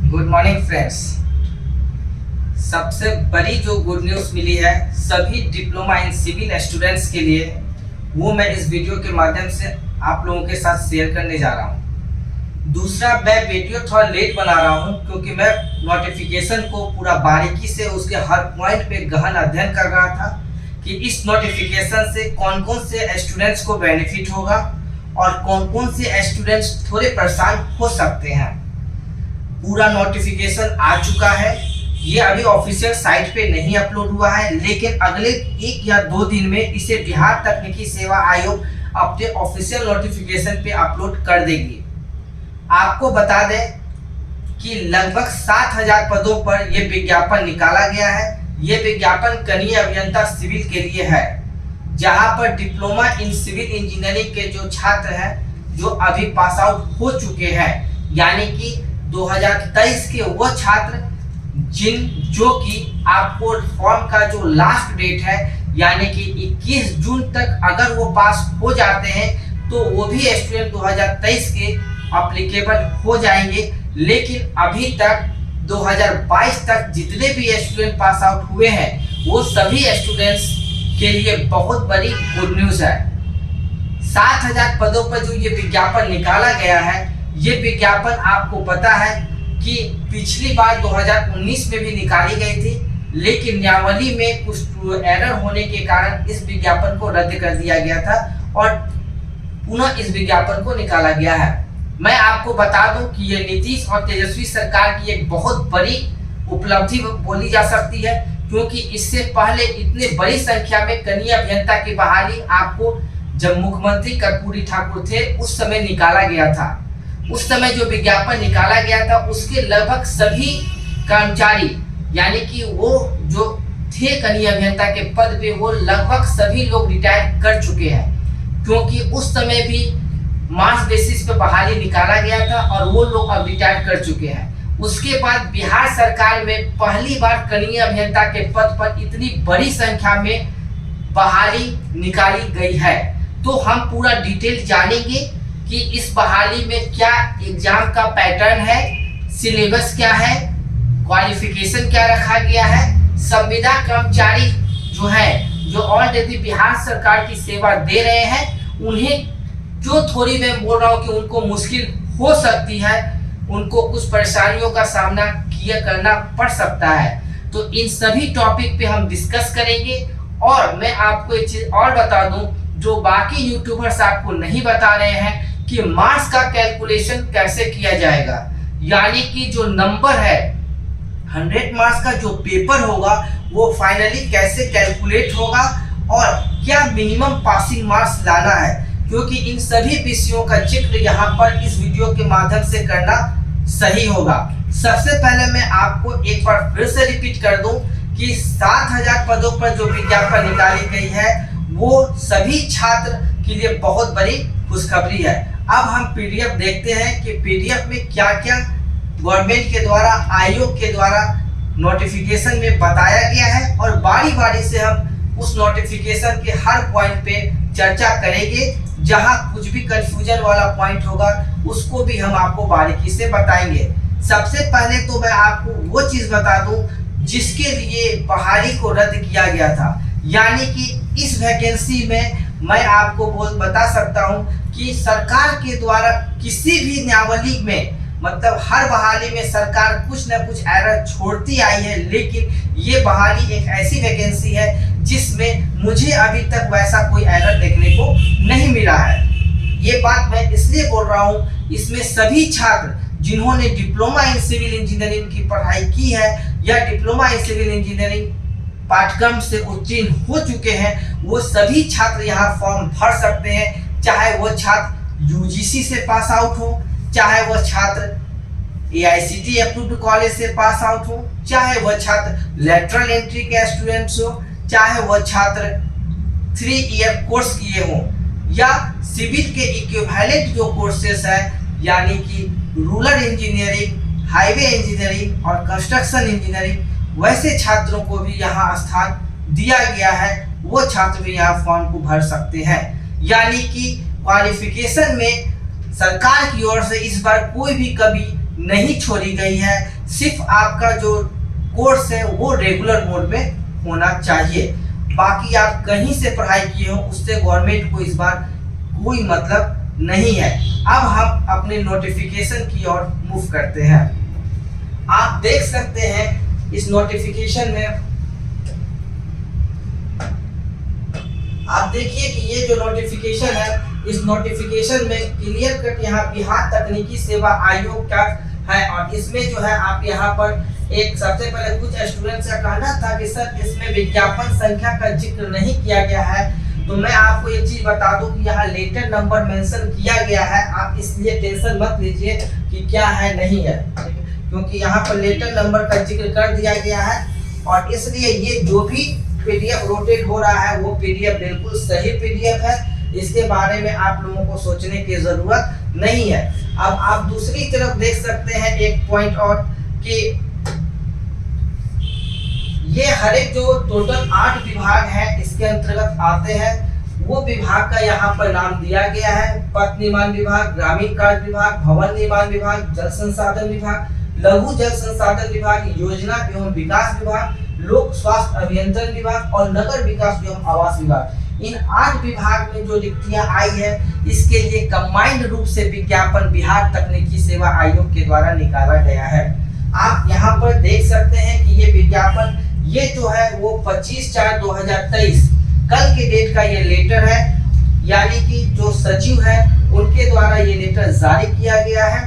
Good morning friends. सबसे बड़ी जो गुड न्यूज़ मिली है सभी डिप्लोमा इन सिविल स्टूडेंट्स के लिए, वो मैं इस वीडियो के माध्यम से आप लोगों के साथ शेयर करने जा रहा हूँ। दूसरा, मैं वीडियो थोड़ा लेट बना रहा हूँ क्योंकि मैं नोटिफिकेशन को पूरा बारीकी से उसके हर पॉइंट पे गहन अध्ययन कर रहा था कि इस नोटिफिकेशन से कौन कौन से स्टूडेंट्स को बेनिफिट होगा और कौन कौन से स्टूडेंट्स थोड़े परेशान हो सकते हैं। पूरा नोटिफिकेशन आ चुका है, ये अभी ऑफिशियल साइट पे नहीं अपलोड हुआ है, लेकिन अगले 1 या 2 दिन में इसे बिहार तकनीकी सेवा आयोग अपने ऑफिशियल नोटिफिकेशन पे अपलोड कर देगी। आपको बता दें कि लगभग 7000 पदों पर यह विज्ञापन निकाला गया है। ये विज्ञापन कनीय अभियंता सिविल के लिए है, जहां पर डिप्लोमा इन सिविल इंजीनियरिंग के जो छात्र हैं जो अभी पास आउट हो चुके हैं, यानी कि 2023 के वो छात्र जो कि आपको फॉर्म का जो लास्ट डेट है यानी कि 21 जून तक अगर वो पास हो जाते हैं तो वो भी स्टूडेंट 2023 के अप्लीकेबल हो जाएंगे। लेकिन अभी तक 2022 तक जितने भी स्टूडेंट पास आउट हुए हैं वो सभी स्टूडेंट्स के लिए बहुत बड़ी गुड न्यूज़ है। 7000 पदों पर जो ये विज्ञापन निकाला गया है, ये विज्ञापन आपको पता है कि पिछली बार 2019 में भी निकाली गई थी, लेकिन न्यायावली में कुछ एरर होने के कारण इस विज्ञापन को रद्द कर दिया गया था और पुनः इस विज्ञापन को निकाला गया है। मैं आपको बता दूं कि ये नीतीश और तेजस्वी सरकार की एक बहुत बड़ी उपलब्धि बोली जा सकती है, क्योंकि इससे पहले इतने बड़ी संख्या में कनीय अभियंता की बहाली आपको जब मुख्यमंत्री कर्पूरी ठाकुर थे उस समय निकाला गया था। उस समय जो विज्ञापन निकाला गया था उसके लगभग सभी कर्मचारी यानी कि वो जो थे कनीय अभियंता के पद पे वो लगभग सभी लोग रिटायर कर चुके हैं, क्योंकि उस समय भी मास बेसिस पे बहाली निकाला गया था और वो लोग अब रिटायर कर चुके हैं। उसके बाद बिहार सरकार में पहली बार कनीय अभियंता के पद पर इतनी बड़ी संख्या में बहाली निकाली गई है। तो हम पूरा डिटेल जानेंगे कि इस बहाली में क्या एग्जाम का पैटर्न है, सिलेबस क्या है, क्वालिफिकेशन क्या रखा गया है, संविदा कर्मचारी जो है जो ऑलरेडी बिहार सरकार की सेवा दे रहे हैं उन्हें जो थोड़ी मैं बोल रहा हूँ कि उनको मुश्किल हो सकती है, उनको कुछ परेशानियों का सामना करना पड़ सकता है। तो इन सभी टॉपिक पे हम डिस्कस करेंगे। और मैं आपको एक चीज और बता दूं जो बाकी यूट्यूबर्स आपको नहीं बता रहे हैं कि मार्क्स का कैलकुलेशन कैसे किया जाएगा, यानी कि जो नंबर है 100 मार्क्स का जो पेपर होगा वो फाइनली कैसे कैलकुलेट होगा और क्या मिनिमम पासिंग मार्क्स लाना है, क्योंकि इन सभी विषयों का जिक्र यहाँ पर इस वीडियो के माध्यम से करना सही होगा। सबसे पहले मैं आपको एक बार फिर से रिपीट कर दूं कि 7000 पदों पर जो विज्ञापन निकाली गई है वो सभी छात्र के लिए बहुत बड़ी खुशखबरी है। अब हम पीडीएफ देखते हैं कि पीडीएफ में क्या क्या गवर्नमेंट के द्वारा, आयोग के द्वारा नोटिफिकेशन में बताया गया है और बारी बारी से हम उस नोटिफिकेशन के हर पॉइंट पे चर्चा करेंगे। जहां कुछ भी कंफ्यूजन वाला पॉइंट होगा उसको भी हम आपको बारीकी से बताएंगे। सबसे पहले तो मैं आपको वो चीज बता दूं जिसके लिए बहाली को रद्द किया गया था, यानी कि इस वैकेंसी में मैं आपको बता सकता हूं कि सरकार के द्वारा किसी भी न्यायावली में मतलब हर बहाली में सरकार कुछ न कुछ एरर छोड़ती आई है, लेकिन ये बहाली एक ऐसी वैकेंसी है जिसमें मुझे अभी तक वैसा कोई एरर देखने को नहीं मिला है। ये बात मैं इसलिए बोल रहा हूँ, इसमें सभी छात्र जिन्होंने डिप्लोमा इन सिविल इंजीनियरिंग की पढ़ाई की है या डिप्लोमा इन सिविल इंजीनियरिंग पाठ्यक्रम से उत्तीर्ण हो चुके हैं वो सभी छात्र यहाँ फॉर्म भर सकते हैं, चाहे वो छात्र यूजीसी से पास आउट हो, चाहे वह छात्र एआईसीटी अप्रूव्ड कॉलेज से पास आउट हो, चाहे वह छात्र लेटरल एंट्री के स्टूडेंट्स हो, चाहे वह छात्र 3 ईयर कोर्स किए हों या सिविल के इक्विवेलेंट जो कोर्सेस है यानी कि रूरल इंजीनियरिंग, हाईवे इंजीनियरिंग और कंस्ट्रक्शन इंजीनियरिंग, वैसे छात्रों को भी यहाँ स्थान दिया गया है। वो छात्र भी यहाँ फॉर्म को भर सकते हैं, यानी कि क्वालिफिकेशन में सरकार की ओर से इस बार कोई भी कभी नहीं छोड़ी गई है। सिर्फ आपका जो कोर्स है वो रेगुलर मोड में होना चाहिए। बाकी आप कहीं से पढ़ाई किए हो उससे गवर्नमेंट को इस बार कोई मतलब नहीं है। अब हम अपने नोटिफिकेशन की ओर मूव करते हैं। आप देख सकते हैं इस नोटिफिकेशन में, आप देखिए कि ये जो नोटिफिकेशन है, इस नोटिफिकेशन में क्लियर कट यहाँ बिहार तकनीकी सेवा आयोग का है। और इसमें जो है आप यहाँ पर एक सबसे पहले कुछ स्टूडेंट्स का कहना था कि सर इसमें विज्ञापन संख्या का जिक्र नहीं किया गया है। तो मैं आपको एक चीज बता दूं कि यहाँ लेटर नंबर मेंशन किया गया है। आप इसलिए टेंशन मत लीजिए कि क्या है नहीं है, क्योंकि यहाँ पर लेटर नंबर का जिक्र कर दिया गया है। और इसलिए ये जो भी पीडीएफ रोटेट हो रहा है वो पीडीएफ बिल्कुल सही पीडीएफ है। इसके बारे में आप लोगों को सोचने की जरूरत नहीं है। अब आप दूसरी तरफ देख सकते हैं एक पॉइंट और कि ये हर एक जो टोटल 8 विभाग है इसके अंतर्गत आते हैं, वो विभाग का यहाँ पर नाम दिया गया है। पथ निर्माण विभाग, ग्रामीण कार्य विभाग, भवन निर्माण विभाग, जल संसाधन विभाग, लघु जल संसाधन विभाग, योजना एवं विकास विभाग, लोक स्वास्थ्य अभियंत्रण विभाग और नगर विकास एवं आवास विभाग। इन 8 विभाग में जो रिक्तियां आई है इसके लिए कंबाइंड रूप से विज्ञापन बिहार तकनीकी सेवा आयोग के द्वारा निकाला गया है। आप यहाँ पर देख सकते हैं कि ये विज्ञापन ये जो है वो 25/4/2023 कल के डेट का ये लेटर है, यानी कि जो सचिव है उनके द्वारा ये लेटर जारी किया गया है।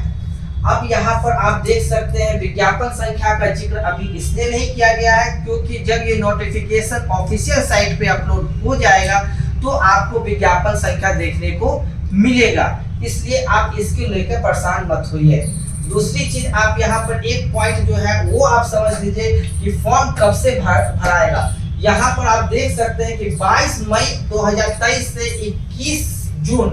अब यहाँ पर आप देख सकते हैं विज्ञापन संख्या का जिक्र अभी इसलिए नहीं किया गया है क्योंकि जब ये नोटिफिकेशन ऑफिशियल साइट पे अपलोड हो जाएगा तो आपको विज्ञापन संख्या देखने को मिलेगा, इसलिए आप इसको लेकर परेशान मत होइए। दूसरी चीज आप यहाँ पर एक पॉइंट जो है वो आप समझ लीजिए कि फॉर्म कब से भराएगा। यहाँ पर आप देख सकते हैं कि 22 मई 2023 से 21 जून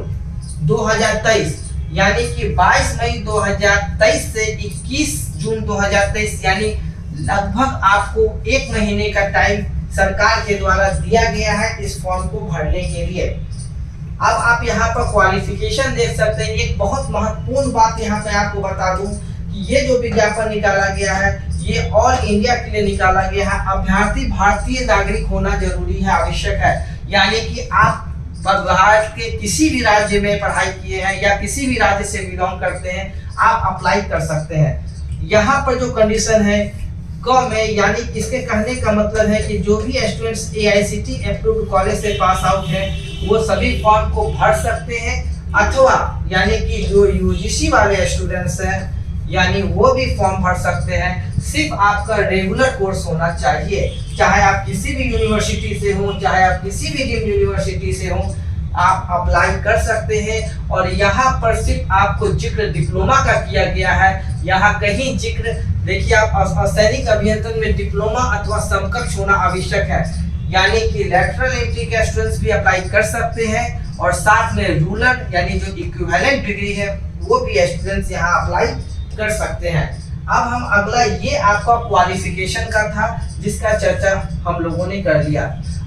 2023, यानी कि 22 मई 2023 से 21 जून 2023, यानी लगभग आपको 1 महीने का टाइम सरकार के द्वारा दिया गया है इस फॉर्म को भरने के लिए। अब आप यहाँ पर क्वालिफिकेशन देख सकते हैं। एक बहुत महत्वपूर्ण बात यहाँ पे आपको बता दूं कि ये जो विज्ञापन निकाला गया है ये ऑल इंडिया के लिए निकाला गया है। अभ्यर्थी भारतीय नागरिक होना जरूरी है, आवश्यक है, यानी कि आप भारत के किसी भी राज्य में पढ़ाई किए हैं या किसी भी राज्य से बिलोंग करते हैं आप अप्लाई कर सकते हैं। यहाँ पर जो कंडीशन है कम है, यानी इसके कहने का मतलब है कि जो भी स्टूडेंट्स AICTE अप्रूव्ड कॉलेज से पास आउट हैं वो सभी फॉर्म को भर सकते हैं, अथवा यानी कि जो UGC वाले स्टूडेंट्स हैं यानी वो भी फॉर्म भर सकते हैं। सिर्फ आपका रेगुलर कोर्स होना चाहिए, चाहे आप किसी भी यूनिवर्सिटी से हो, चाहे आप किसी भी डीम्ड यूनिवर्सिटी से हो, आप अप्लाई कर सकते हैं। और यहाँ पर सिर्फ आपको जिक्र डिप्लोमा का किया गया है, यहाँ कहीं जिक्र देखिए आप सैनिक अभियंत्रण में डिप्लोमा अथवा समकक्ष होना आवश्यक है, यानी कि लेटरल एंट्री के स्टूडेंट्स भी अप्लाई कर सकते हैं और साथ में रूरल यानी जो इक्विवेलेंट डिग्री है वो भी स्टूडेंट्स यहाँ अप्लाई कर सकते हैं। अब हम अगला ये आपका क्वालिफिकेशन का था जिसका चर्चा हम लोगों ने कर लिया।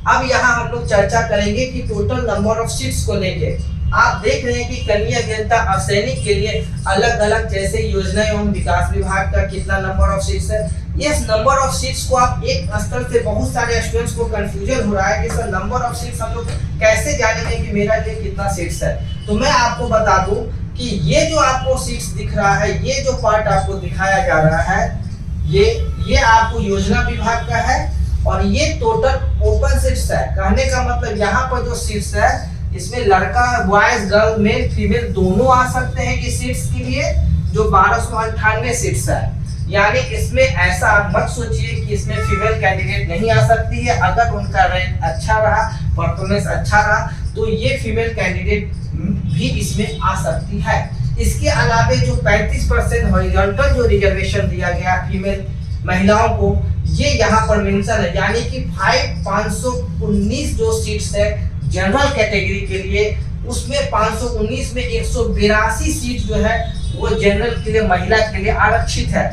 अब यहाँ हम लोग चर्चा करेंगे कि टोटल नंबर ऑफ सीट्स को लेके। आप देख रहे हैं कि कनीय अभियंता असैनिक के लिए अलग अलग जैसे योजना एवं विकास विभाग का कितना नंबर ऑफ सीट्स है। इस नंबर ऑफ सीट्स को आप एक स्तर से बहुत सारे स्टूडेंट्स को कंफ्यूजन हो रहा है कि सर नंबर ऑफ सीट्स हम लोग कैसे जानेंगे कि मेरा लिए कितना सीट्स है। तो मैं आपको बता दूं कि ये जो आपको सीट्स दिख रहा है, ये जो पार्ट आपको दिखाया जा रहा है ये आपको योजना विभाग का है और ये टोटल ओपन सीट्स है। कहने का मतलब यहाँ पर जो सीट्स है इसमें लड़का बॉयज गर्ल मेल फीमेल दोनों आ सकते हैं कि सीट्स के लिए, जो 1298 सीट्स है। यानी इसमें ऐसा आप मत सोचिए कि इसमें फीमेल कैंडिडेट नहीं आ सकती है। अगर उनका रैंक अच्छा रहा, परफॉर्मेंस अच्छा रहा तो ये फीमेल कैंडिडेट भी इसमें आ सकती है। इसके अलावा जो 35% हॉरिजॉन्टल जो रिजर्वेशन दिया गया फीमेल महिलाओं को, ये यहाँ पर मेंशन है, यानी कि 519 जो सीट्स है जनरल कैटेगरी के लिए, उसमें 519 में 182 सीट जो है वो जनरल के लिए महिला के लिए आरक्षित है।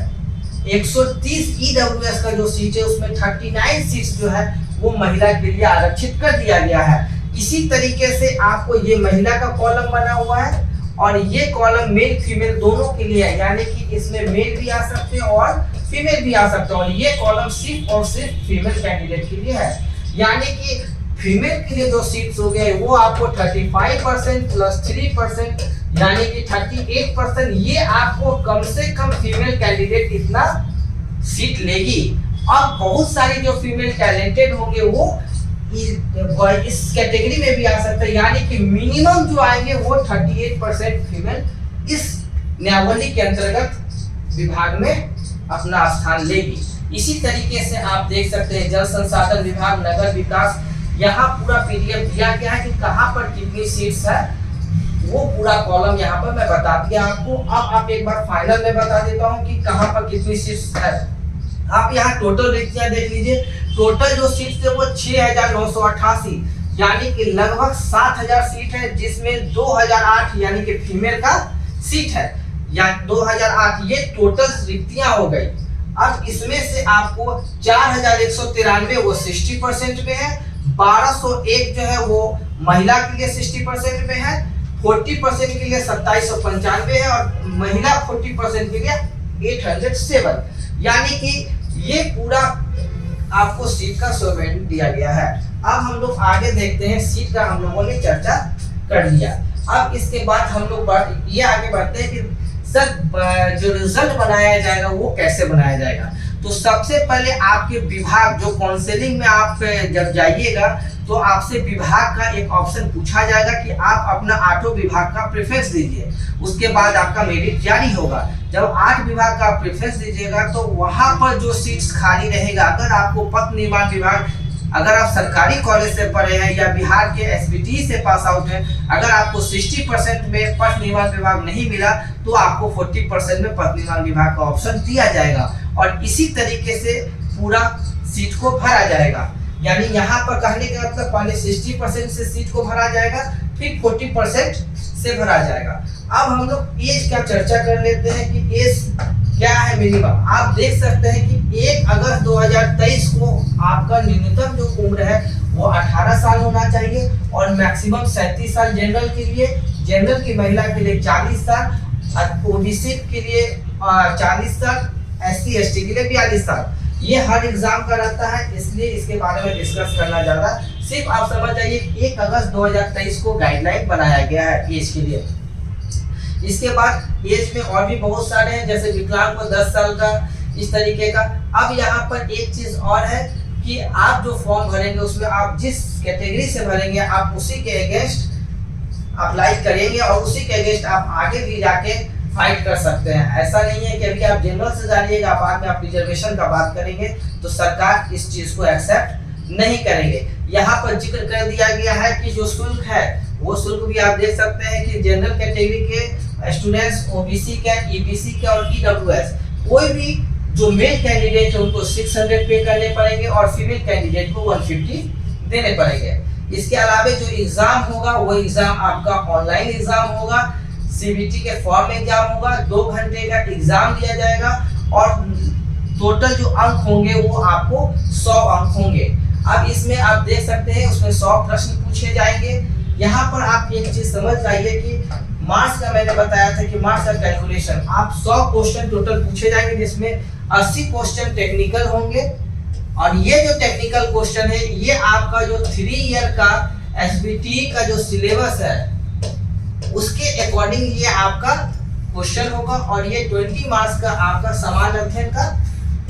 130 EWS का जो सीट है उसमें 39 सीट्स जो है वो महिला के लिए आरक्षित कर दिया गया है। इसी तरीके से आपको ये महिला का कॉलम बना हुआ है और ये कॉलम मेल फीमेल दोनों के लिए है, यानी कि इसमें मेल भी आ सकते हैं और फीमेल भी आ सकते हैं। और ये कॉलम सिर्फ और सिर्फ फीमेल कैंडिडेट के लिए है, यानी कि फीमेल के लिए जो सीट्स हो गए वो आपको 35% प्लस 3% यानी कि 38%, ये आपको कम से कम फीमेल कैंडिडेट इतना सीट लेगी। अब बहुत सारी जो फीमेल टैलेंटेड होंगे वो इस कैटेगरी में भी आ सकते हैं, यानी कि मिनिमम जो आएंगे वो 38% फीमेल इस न्यायावली के अंतर्गत विभाग में अपना स्थान लेगी। इसी तरीके से आप देख सकते हैं जल संसाधन विभाग, नगर विकास, यहाँ पूरा पीडीएफ दिया गया है कि कहाँ पर कितनी सीट्स है, वो पूरा कॉलम यहाँ पर मैं बता दिया आपको। अब आप एक बार फाइनल में बता देता हूँ कि कहाँ पर कितनी सीट्स है। आप यहाँ टोटल रिक्तियां देख लीजिए, टोटल जो सीट्स है वो 6,988 यानी कि लगभग 7,000 सीट है, जिसमें 2008 यानी कि फीमेल का सीट है, या 2008 ये टोटल रिक्तियां हो गई। अब इसमें से आपको 4,193 वो 60% में है, 1,201 जो है वो महिला के लिए 60% में है, 40% के लिए 2,795 है और महिला 40% के लिए 807, यानी कि ये पूरा आपको सीट का सॉल्वेंट दिया गया है। अब हम लोग आगे देखते हैं, सीट का हम लोगों ने चर्चा कर लिया। अब इसके बाद हम लोग ये आगे बढ़ते हैं कि सर जो रिजल्ट बनाया जाएगा वो कैसे बनाया जाएगा। तो सबसे पहले आपके विभाग जो काउंसलिंग में आप जब जाइएगा तो आपसे विभाग का एक ऑप्शन पूछा जाएगा कि आप अपना 8 विभाग का प्रेफरेंस दीजिए। उसके बाद आपका मेरिट जारी होगा। जब 8 विभाग का प्रेफरेंस दीजिएगा तो वहां पर जो सीट्स खाली रहेगा, अगर आपको पथ निर्माण विभाग, अगर आप सरकारी कॉलेज से पढ़े हैं या बिहार के एसबीटी से पास आउट हैं, अगर आपको 60% में पथ निर्माण विभाग नहीं मिला तो आपको 40% में पथ निर्माण विभाग का ऑप्शन दिया जाएगा और इसी तरीके से पूरा सीट को भरा जाएगा। यानी यहाँ पर कहने का मतलब पहले 60% से सीट को भरा जाएगा, फिर 40% से भरा जाएगा। अब हम लोग एज का चर्चा कर लेते हैं कि एज क्या है मिनिमम। आप देख सकते हैं कि 1 अगस्त 2023 को आपका न्यूनतम जो उम्र है वो 18 साल होना चाहिए और मैक्सिमम 37 साल जनरल के लिए, जनरल की महिला के लिए 40 साल, ओबीसी के लिए 40 साल, एससी एसटी के लिए 42 साल। ये हर एग्जाम का रहता है, इसलिए इसके बारे में डिस्कस करना ज़्यादा, सिर्फ आप समझ जाइए 1 अगस्त 2023 को गाइडलाइन बनाया गया है एज के लिए। इसके बाद एज में और भी बहुत सारे हैं, जैसे विकलांग को 10 साल का, इस तरीके का। अब यहाँ पर एक चीज और है कि आप जो फॉर्म भरेंगे उसमें आप जिस कैटेगरी से भरेंगे आप उसी के अगेंस्ट अप्लाई करेंगे और उसी के अगेंस्ट आप आगे भी जाके फाइट कर सकते हैं। ऐसा नहीं है कि अभी आप जनरल से जानिएगा बाद में आप रिजर्वेशन का बात करेंगे तो सरकार इस चीज को एक्सेप्ट नहीं करेंगे। यहाँ पर जिक्र कर दिया गया है कि जो शुल्क है वो शुल्क भी आप देख सकते हैं कि जनरल कैटेगरी के स्टूडेंट्स, ओबीसी के, ईबीसी के और ईडब्ल्यूएस, कोई भी जो मेल कैंडिडेट है उनको 600 पे करने पड़ेंगे और फीमेल कैंडिडेट को 150 देने पड़ेंगे। इसके अलावा जो एग्जाम होगा वो एग्जाम आपका ऑनलाइन एग्जाम होगा, सीबीटी के फॉर्म एग्जाम होगा, 2 घंटे का एग्जाम दिया जाएगा और टोटल जो अंक होंगे वो आपको 100 अंक होंगे। अब इसमें आप देख सकते हैं उसमें 100 प्रश्न पूछे जाएंगे। यहाँ पर आप एक चीज समझ जाइए कि मार्क्स का मैंने बताया था कि मार्क्स का कैलकुलेशन, आप 100 क्वेश्चन टोटल पूछे जाएंगे जिसमें 80 क्वेश्चन टेक्निकल होंगे और ये जो टेक्निकल क्वेश्चन है ये आपका जो 3 ईयर का एसबीटी का जो सिलेबस है उसके अकॉर्डिंग ये आपका क्वेश्चन होगा और ये 20 मार्क्स का आपका समान अध्ययन का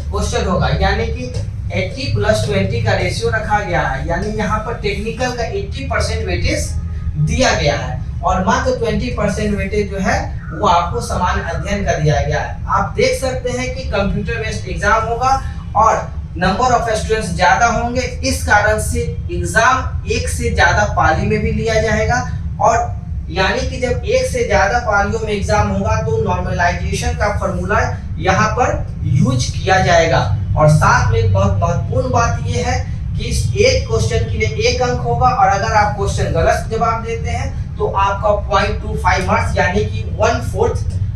क्वेश्चन होगा, यानी कि 80 + 20 का रेशियो रखा गया है। यानी यहाँ पर टेक्निकल का 80% वेटेज दिया गया है और मात्र 20% वेटेज जो है वो आपको समान अध्ययन का दिया गया है। आप देख सकते हैं कि कंप्यूटर बेस्ड एग्जाम होगा और नंबर ऑफ स्टूडेंट्स ज्यादा होंगे, इस कारण से एग्जाम एक से ज्यादा पाली में भी लिया जाएगा और यानी कि जब एक से ज्यादा पालियों में एग्जाम होगा तो नॉर्मलाइजेशन का फॉर्मूला यहाँ पर यूज किया जाएगा। और साथ में एक बहुत महत्वपूर्ण बात यह है कि इस एक क्वेश्चन के लिए 1 अंक होगा और अगर आप क्वेश्चन गलत जवाब देते हैं तो आपका 0.25 मार्क्स यानी कि 1/4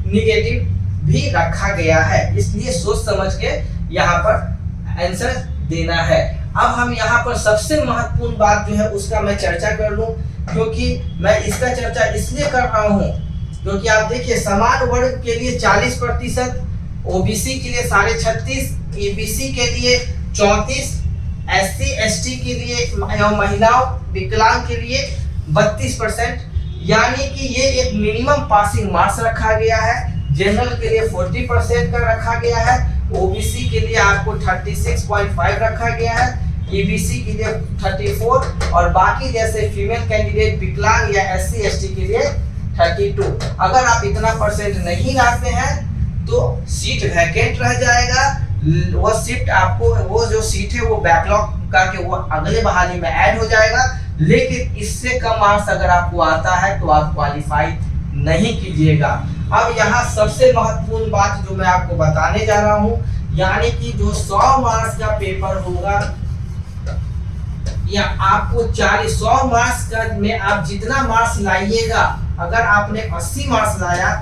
निगेटिव भी रखा गया है। इसलिए सोच समझ के यहाँ पर आंसर देना है। अब हम यहाँ पर सबसे महत्वपूर्ण बात जो है उसका मैं चर्चा कर लूं, क्योंकि मैं इसका चर्चा इसलिए कर रहा हूँ क्योंकि आप देखिए समान वर्ग के लिए 40%, ओबीसी के लिए 36.5%, ईबीसी के लिए 34%, एससी एसटी के लिए महिलाओं विकलांग के लिए 32%, यानी कि ये एक मिनिमम पासिंग मार्क्स रखा गया है। जनरल के लिए 40% का रखा गया है, ओबीसी के लिए आपको 36.5 रखा गया है, ईबीसी के लिए 34 और बाकी जैसे फीमेल कैंडिडेट विकलांग या एससी एसटी के लिए 32। अगर आप इतना परसेंट नहीं लाते हैं तो सीट वैकेंट रह जाएगा। वो सीट आपको, वो जो सीट है वो बैकलॉग करके वो अगले बहाली में ऐड हो जाएगा। लेकिन इससे कम मार्क्स अगर आपको आता है तो आप क्वालिफाई नहीं कीजिएगा। अब यहाँ सबसे महत्वपूर्ण बात जो मैं आपको बताने जा रहा हूँ, यानी कि जो 100 मार्क्स का पेपर होगा या आपको 100 मार्क्स का में आप जितना मार्क्स लाइएगा, अगर आपने 80 मार्क्स लाया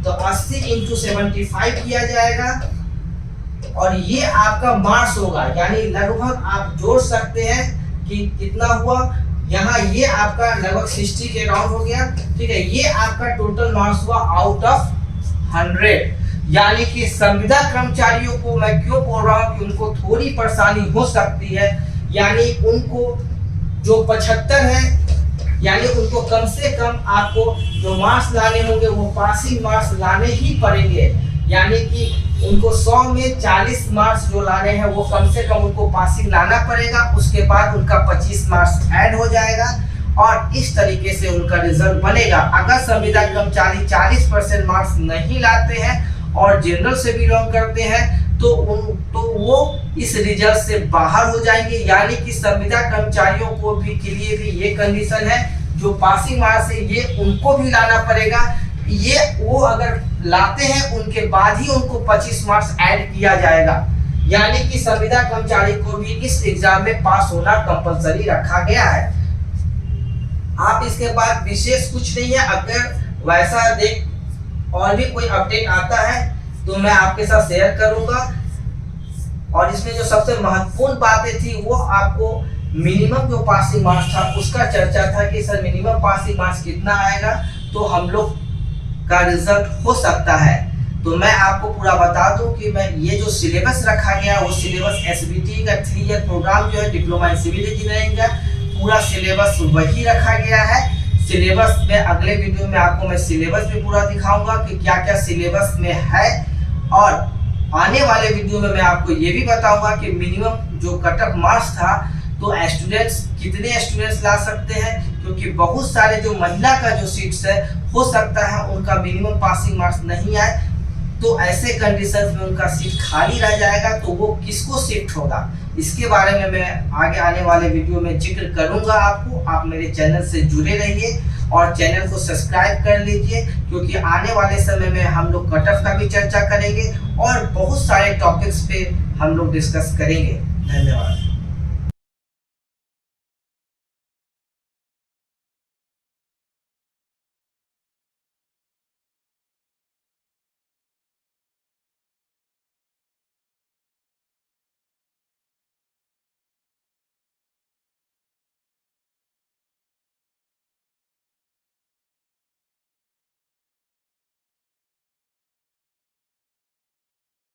तो 80 × 75 किया जाएगा और ये आपका मार्क्स होगा। यानी लगभग आप जोड़ सकते हैं कि कितना हुआ। यहाँ ये आपका लगभग 60 के राउंड हो गया, ठीक है। ये आपका टोटल मार्क्स हुआ आउट ऑफ 100। यानी कि संविदा कर्मचारियों को मैं क्यों बोल रहा हूँ कि उनको थोड़ी परेशानी हो सकती है, यानी उनको जो 75 है, यानी उनको कम से कम आपको जो मार्क्स लाने होंगे वो पासिंग मार्क्स लाने ही पड़ेंगे। यानी कि उनको 100 में 40 मार्क्स जो लाने हैं वो कम से कम उनको पासिंग लाना पड़ेगा। उसके बाद उनका 25 मार्क्स ऐड हो जाएगा और इस तरीके से उनका रिजल्ट बनेगा। अगर संविदा कर्मचारी 40% मार्क्स नहीं लाते हैं और जनरल से बिलोंग करते हैं तो वो इस रिजल्ट से बाहर हो जाएंगे। यानी कि संविदा कर्मचारियों को भी के लिए भी ये कंडीशन है, जो पासिंग मार्क्स है ये उनको भी लाना पड़ेगा। ये वो अगर लाते हैं उनके बाद ही उनको 25 मार्क्स ऐड किया जाएगा। यानी कि संविदा कर्मचारी को भी इस एग्जाम में पास होना कंपलसरी रखा गया है। आप इसके बाद विशेष कुछ नहीं है। अगर वैसा और भी कोई अपडेट आता है तो मैं आपके साथ शेयर करूंगा। और इसमें जो सबसे महत्वपूर्ण बातें थी वो आपको मिनिमम जो पासिंग मार्क्स था उसका चर्चा था कि सर मिनिमम पासिंग मार्क्स कितना आएगा तो हम लोग का रिजल्ट हो सकता है। तो मैं आपको पूरा बता दूं कि मैं ये जो सिलेबस रखा गया वो सिलेबस एसबीटी का 3 ईयर प्रोग्राम जो है डिप्लोमा इन सिविल इंजीनियरिंग का पूरा सिलेबस वही रखा गया है। सिलेबस में अगले वीडियो में आपको मैं सिलेबस भी पूरा दिखाऊंगा कि क्या क्या सिलेबस में है। और आने वाले वीडियो में मैं आपको ये भी बताऊंगा कि मिनिमम जो कट ऑफ मार्क्स था तो स्टूडेंट्स कितने स्टूडेंट्स ला सकते हैं, क्योंकि बहुत सारे जो महिला का जो सीट्स है हो सकता है उनका मिनिमम पासिंग मार्क्स नहीं आए, तो ऐसे कंडीशंस में उनका सीट खाली रह जाएगा तो वो किसको शिफ्ट होगा, इसके बारे में मैं आगे आने वाले वीडियो में जिक्र करूंगा आपको। आप मेरे चैनल से जुड़े रहिए और चैनल को सब्सक्राइब कर लीजिए, क्योंकि आने वाले समय में हम लोग कट ऑफ का भी चर्चा करेंगे और बहुत सारे टॉपिक्स पे हम लोग डिस्कस करेंगे। धन्यवाद।